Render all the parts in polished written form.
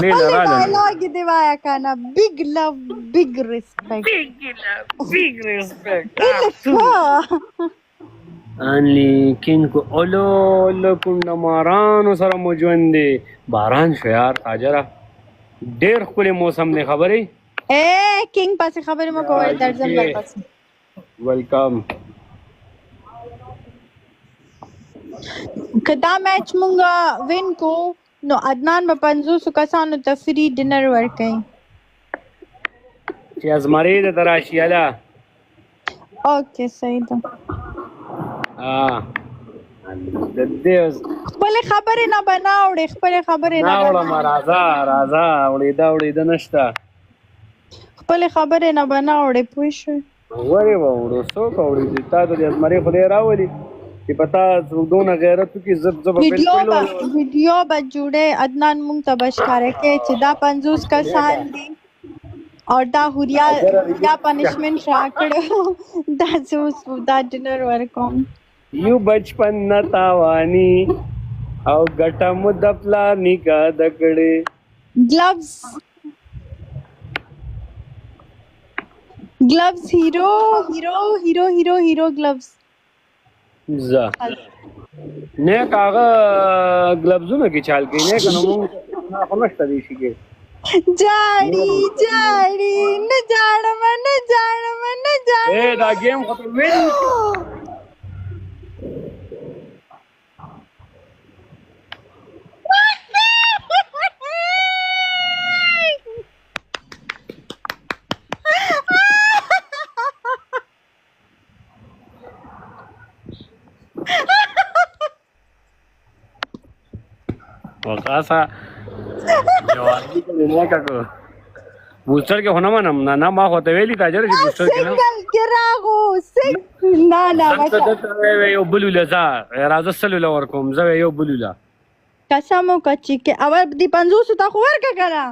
مين Only رالا dialogue دي وایا کنه. Big love, big respect. big respect ښه. انلی کینکو اولو اولو کونډه مارانو سره مو ژوند دی باران شو یار تاجره ډېر ښکلی موسم دی خبرې کینګ پسې خبرې مه کوئ درځم درپسې. ویلکم که دا میچ مونږ وین کو نو عدنان به 500 کسانو ته فری ډینر ورکوي. چې ازمرې د ته راشي هله اوکې صحیح ده. د دې خپلې خبرې نه به نه اوړې خپلې خبرې نه نه به وړم راځه راځه اورېده اورېده نشته خپلې خبرې نه به نه اوړې پوه شوې. ولې به وړو څوک اورېدي تا ته د ازمرې خدای راولي چې په تا دونه غیرت وکړي زه به ویډیو به جوړې عدنان مونږ ته به ښکاره کوې چې دا 50 کسان دي او دا هوریا پنشمنټ راکړی دا زه اوس دا ډینر ورکوم. یو بچپن نه تاواني او ګټه مو د پلار نیکه د کړې gloves hero gloves زه نیک هغه ګلبزونه کې چال کوي نیک نو مونږ خو نشته دی شي کې جاړي نه جاړم دا گیم خو ته وین وقاسا جوانی کې نه کاکو بوستر کې هونه منم نه ما خو ته ویلي تاجر چې بوستر کې نه سنگل کې راغو نه یو بلوله راځه سلوله ورکوم زه یو بلوله قسم وکړه چې اول دې 500 ته خو ورکړه کنه.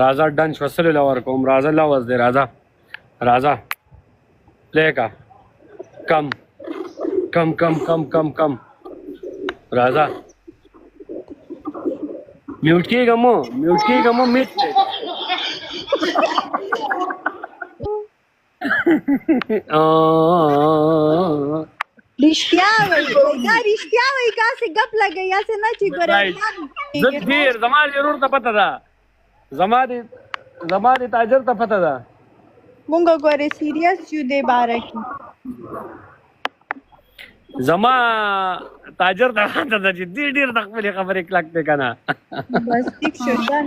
راځه ډن شو سلوله ورکوم راځه لوز دی راځه پلیکا کم راځه میوټ کېږه مو میټ رښتیا وایي کاسې ګپ لګوي هسې نه چې ګورې زه ډېر زما دې ورور ته پته ده زما دې تاجر ته پته ده مونږ ګورې سیریس یو دې باره کې زما تاجر ته پته ده چې دې ډېر د خپلې خبرې کلک دی که نه بس ټیک شو ډن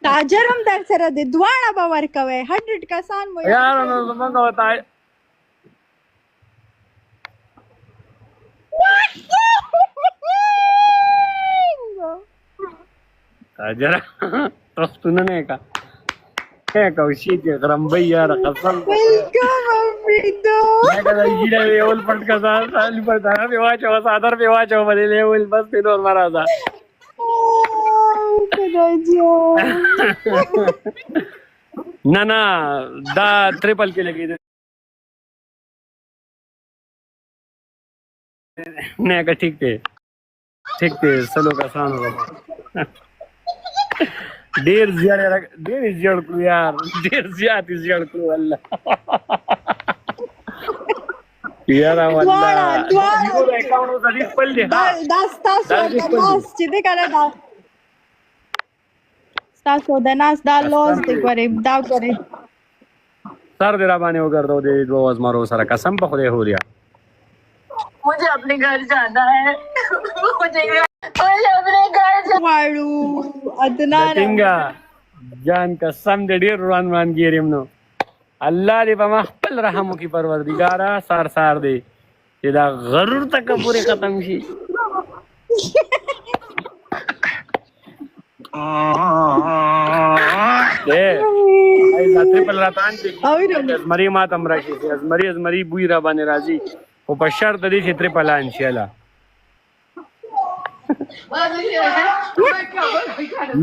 تاجر هم در سره دی دواړه به ورکوئ 100 کسان مو یاره نو زمونږ تاجره پښتونه نه کا کوشي چې غرمبي یاره قسم ویلکم امیدو دا یې یول پټ کا ځان په دا په واچو صادر په واچو باندې ول بس په نور مرزا نه دا ټریپل کې لګي نه کا ٹھیک ته سلو کا سان ہوگا ډیر زیړ کړو یار ډیر زیات زیړ کړو الله یاره والله یو اکاونټ د دې خپل دی دا ستاسو د ناس چې دې کنه دا ستاسو د ناس دا لوز دی ګورې دا ګورې سر دې را باندې وګرځاو دې دوه ازمارو سره قسم په خدای هوریا मुझे अपने घर जाना है मुझे अपने घर واړو عدنان څنګه جان قسم دې ډېر روان ګیرم نو الله دې په ما خپل رحم وکړي پروردګاره سار دې چې دا غرور تک پورې ختم شي ټریپل راتان چې ازمري ما تم راشي ازمري بوی را باندې راځي خو په شرط دی چې ټریپل ان شي الله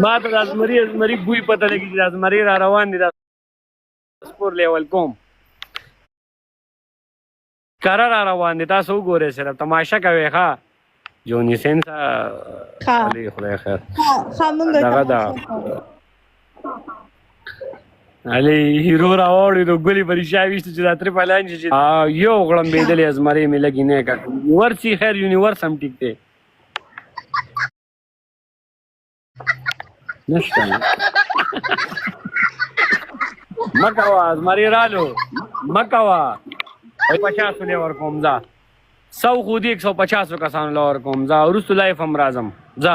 ما ته د ازمري بوی پته لګي چې ازمري را روان دي د سپور لیول کوم کرا را روان دي تاسو وګورئ صرف تماشا کوي ښه جونی سینسا ها علی خدای خیر ها مونږ دغه دا علی هیرو راوړی نو ګلی پریشا ویشت چې دا تر پلان شي یو غړم بيدلې ازمري مې لګی نه کا ورسی خیر یونیورس هم ټیک ته نشته مکوا ازمري رالو مکوا 50 له ور کوم ځا 100 خو دې 150 کسان لور کوم ځا ورسته لایف هم راځم ځا